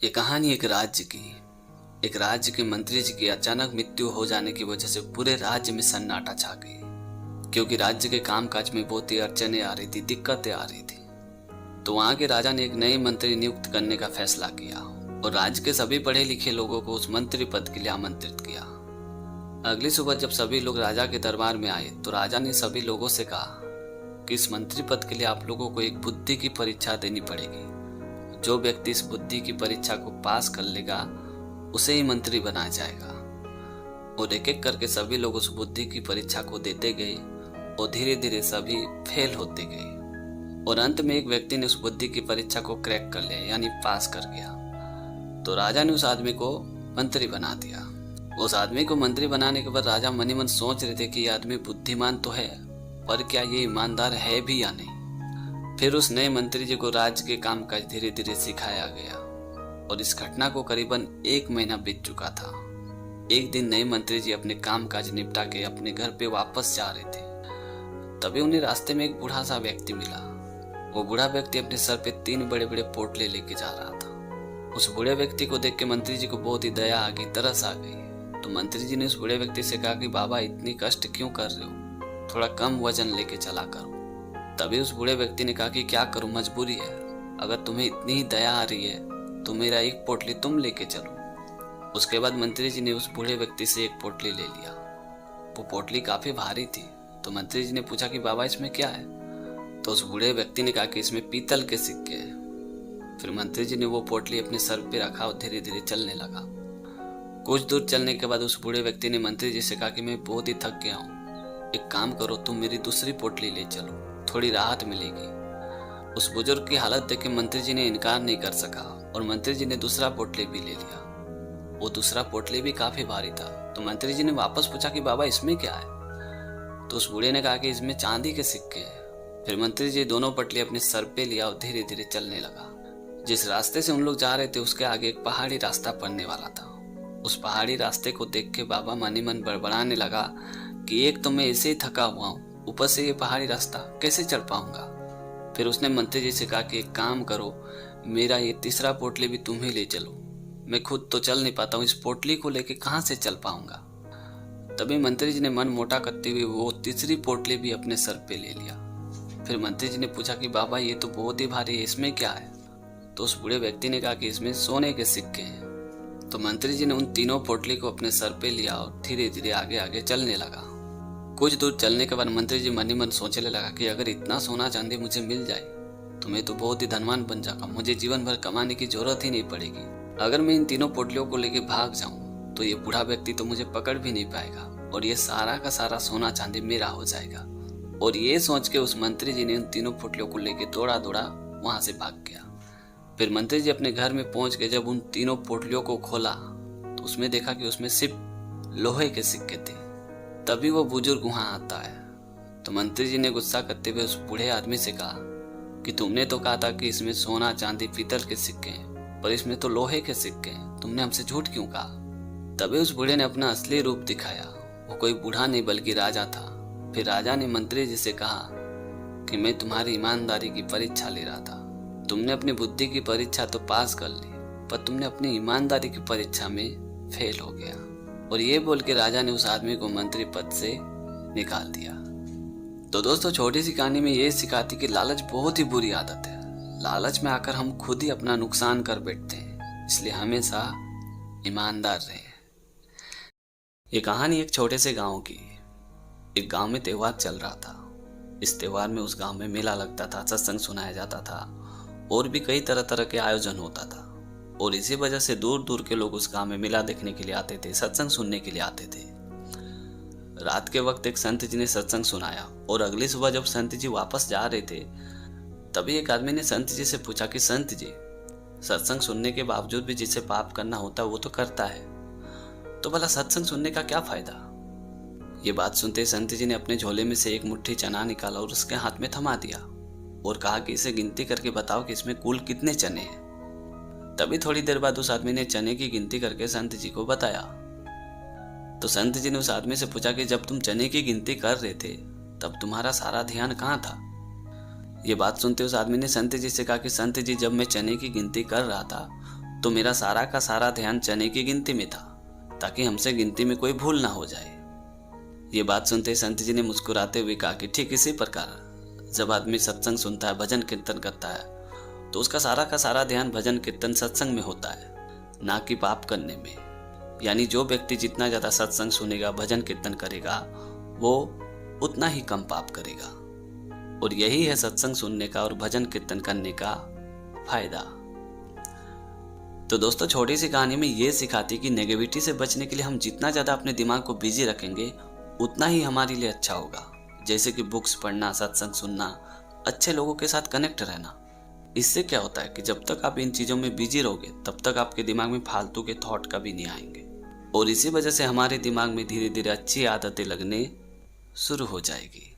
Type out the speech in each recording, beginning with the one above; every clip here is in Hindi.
ये कहानी एक राज्य के मंत्री जी की अचानक मृत्यु हो जाने की वजह से पूरे राज्य में सन्नाटा छा गई। क्योंकि राज्य के कामकाज में बहुत ही अड़चने आ रही थी, दिक्कतें आ रही थी। तो वहां के राजा ने एक नए मंत्री नियुक्त करने का फैसला किया और राज्य के सभी पढ़े लिखे लोगों को उस मंत्री पद के लिए आमंत्रित किया। अगली सुबह जब सभी लोग राजा के दरबार में आए तो राजा ने सभी लोगों से कहा कि इस मंत्री पद के लिए आप लोगों को एक बुद्धि की परीक्षा देनी पड़ेगी। जो व्यक्ति इस बुद्धि की परीक्षा को पास कर लेगा उसे ही मंत्री बनाया जाएगा। और एक एक करके सभी लोग उस बुद्धि की परीक्षा को देते गए और धीरे धीरे सभी फेल होते गए और अंत में एक व्यक्ति ने उस बुद्धि की परीक्षा को क्रैक कर लिया, यानी पास कर गया। तो राजा ने उस आदमी को मंत्री बना दिया। उस आदमी को मंत्री बनाने के बाद राजा मन ही मन सोच रहे थे कि यह आदमी बुद्धिमान तो है, पर क्या ये ईमानदार है भी या नहीं। फिर उस नए मंत्री जी को राज्य के कामकाज धीरे धीरे सिखाया गया और इस घटना को करीबन 1 महीना बीत चुका था। एक दिन नए मंत्री जी अपने कामकाज निपटा के अपने घर पे वापस जा रहे थे। तभी उन्हें रास्ते में एक बूढ़ा सा व्यक्ति मिला। वो बूढ़ा व्यक्ति अपने सर पे 3 बड़े बड़े पोटले लेके जा रहा था। उस बूढ़े व्यक्ति को देख के मंत्री जी को बहुत ही दया आ गई, तरस आ गई। तो मंत्री जी ने उस बूढ़े व्यक्ति से कहा कि बाबा इतनी कष्ट क्यों कर रहे हो, थोड़ा कम वजन लेके चला करो। तभी उस बूढ़े व्यक्ति ने कहा कि क्या करूं, मजबूरी है। अगर तुम्हें इतनी ही दया आ रही है तो मेरा एक पोटली तुम लेके चलो। उसके बाद मंत्री जी ने उस बूढ़े व्यक्ति से एक पोटली ले लिया। वो पोटली काफी भारी थी। तो मंत्री जी ने पूछा कि बाबा इसमें क्या है। तो उस बूढ़े व्यक्ति ने कहा कि इसमें पीतल के सिक्के हैं। फिर मंत्री जी ने वो पोटली अपने सर पे रखा और धीरे धीरे चलने लगा। कुछ दूर चलने के बाद उस बूढ़े व्यक्ति ने मंत्री जी से कहा कि मैं बहुत ही थक गया हूँ, एक काम करो तुम मेरी दूसरी पोटली ले चलो, थोड़ी राहत मिलेगी। उस बुजुर्ग की हालत देख के मंत्री जी ने इनकार नहीं कर सका और मंत्री जी ने दूसरा पोटली भी ले लिया। वो दूसरा पोटली भी काफी भारी था। तो मंत्री जी ने वापस पूछा कि बाबा इसमें क्या है। तो उस बूढ़े ने कहा कि इसमें चांदी के सिक्के हैं। फिर मंत्री जी दोनों पोटली अपने सर पे लिया और धीरे धीरे चलने लगा। जिस रास्ते से उन लोग जा रहे थे उसके आगे एक पहाड़ी रास्ता पड़ने वाला था। उस पहाड़ी रास्ते को देख के बाबा मन ही मन बड़बड़ाने लगा कि एक तो मैं ऐसे ही थका हुआ हूँ, ऊपर से ये पहाड़ी रास्ता कैसे चढ़ पाऊंगा। फिर उसने मंत्री जी से कहा कि एक काम करो, मेरा ये तीसरा पोटली भी तुम ही ले चलो, मैं खुद तो चल नहीं पाता हूँ, इस पोटली को लेके कहाँ से चल पाऊंगा। तभी मंत्री जी ने मन मोटा करते हुए वो तीसरी पोटली भी अपने सर पे ले लिया। फिर मंत्री जी ने पूछा कि बाबा ये तो बहुत ही भारी है, इसमें क्या है। तो उस बूढ़े व्यक्ति ने कहा कि इसमें सोने के सिक्के हैं। तो मंत्री जी ने उन तीनों पोटली को अपने सर पे लिया और धीरे धीरे आगे आगे चलने लगा। कुछ दूर चलने के बाद मंत्री जी मन ही मन सोचने लगा कि अगर इतना सोना चांदी मुझे मिल जाए तो मैं तो बहुत ही धनवान बन जाऊंगा, मुझे जीवन भर कमाने की जरूरत ही नहीं पड़ेगी। अगर मैं इन तीनों पोटलियों को लेके भाग जाऊं तो ये बूढ़ा व्यक्ति तो मुझे पकड़ भी नहीं पाएगा और ये सारा का सारा सोना चांदी मेरा हो जाएगा। और ये सोच के उस मंत्री जी ने उन तीनों पोटलियों को लेके दौड़ा दौड़ा वहां से भाग गया। फिर मंत्री जी अपने घर में पहुंच के जब उन तीनों पोटलियों को खोला तो उसमें देखा कि उसमें सिर्फ लोहे के सिक्के थे। तभी वो बुजुर्ग वहां आता है। तो मंत्री जी ने गुस्सा करते हुए उस बूढ़े आदमी से कहा कि तुमने तो कहा था कि इसमें सोना चांदी पीतल के सिक्के हैं, पर इसमें तो लोहे के सिक्के हैं, तुमने हमसे झूठ क्यों कहा। तभी उस बूढ़े ने अपना असली रूप दिखाया। वो कोई बूढ़ा नहीं बल्कि राजा था। फिर राजा ने मंत्री जी से कहा कि मैं तुम्हारी ईमानदारी की परीक्षा ले रहा था, तुमने अपनी बुद्धि की परीक्षा तो पास कर ली, पर तुमने अपनी ईमानदारी की परीक्षा में फेल हो गया। और ये बोल के राजा ने उस आदमी को मंत्री पद से निकाल दिया। तो दोस्तों छोटी सी कहानी में ये सिखाती कि लालच बहुत ही बुरी आदत है। लालच में आकर हम खुद ही अपना नुकसान कर बैठते हैं, इसलिए हमेशा ईमानदार रहे। ये कहानी एक छोटे से गांव की। एक गांव में त्योहार चल रहा था। इस त्योहार में उस गांव में मेला लगता था, सत्संग सुनाया जाता था और भी कई तरह तरह के आयोजन होता था। और इसी वजह से दूर दूर के लोग उस गांव में मेला देखने के लिए आते थे, सत्संग सुनने के लिए आते थे। रात के वक्त एक संत जी ने सत्संग सुनाया और अगली सुबह जब संत जी वापस जा रहे थे तभी एक आदमी ने संत जी से पूछा कि संत जी, सत्संग सुनने के बावजूद भी जिसे पाप करना होता है वो तो करता है, तो भला सत्संग सुनने का क्या फायदा। ये बात सुनते संत जी ने अपने झोले में से एक मुट्ठी चना निकाला और उसके हाथ में थमा दिया और कहा कि इसे गिनती करके बताओ कि इसमें कुल कितने चने हैं। तभी थोड़ी देर बाद उस आदमी ने चने की गिनती करके संत जी को बताया। तो संत जी ने उस आदमी से पूछा कि जब तुम चने की गिनती कर रहे थे तब तुम्हारा सारा ध्यान कहाँ था। ये बात सुनते उस आदमी ने संत जी से कहा कि संत जी, जब मैं चने की गिनती कर रहा था तो मेरा सारा का सारा ध्यान चने की गिनती में था, ताकि हमसे गिनती में कोई भूल ना हो जाए। ये बात सुनते संत जी ने मुस्कुराते हुए कहा कि ठीक इसी प्रकार जब आदमी सत्संग सुनता है, भजन कीर्तन करता है, तो उसका सारा का सारा ध्यान भजन कीर्तन सत्संग में होता है, ना कि पाप करने में। यानी जो व्यक्ति जितना ज्यादा सत्संग सुनेगा, भजन कीर्तन करेगा, वो उतना ही कम पाप करेगा। और यही है सत्संग सुनने का और भजन कीर्तन करने का फायदा। तो दोस्तों, छोटी सी कहानी में ये सिखाती कि नेगेटिविटी से बचने के लिए हम जितना ज्यादा अपने दिमाग को बिजी रखेंगे, उतना ही हमारे लिए अच्छा होगा। जैसे कि बुक्स पढ़ना, सत्संग सुनना, अच्छे लोगों के साथ कनेक्ट रहना। इससे क्या होता है कि जब तक आप इन चीजों में बिजी रहोगे, तब तक आपके दिमाग में फालतू के थॉट कभी नहीं आएंगे, और इसी वजह से हमारे दिमाग में धीरे धीरे अच्छी आदतें लगने शुरू हो जाएगी।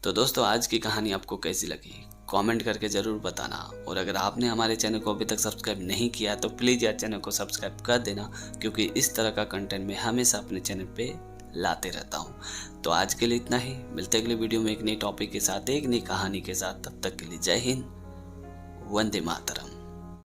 तो दोस्तों, आज की कहानी आपको कैसी लगी कमेंट करके जरूर बताना। और अगर आपने हमारे चैनल को अभी तक सब्सक्राइब नहीं किया तो प्लीज़ यार चैनल को सब्सक्राइब कर देना, क्योंकि इस तरह का कंटेंट मैं हमेशा अपने चैनल पे लाते रहता हूँ। तो आज के लिए इतना ही, मिलते अगले वीडियो में एक नई टॉपिक के साथ, एक नई कहानी के साथ। तब तक के लिए जय हिंद, वंदे मातरम।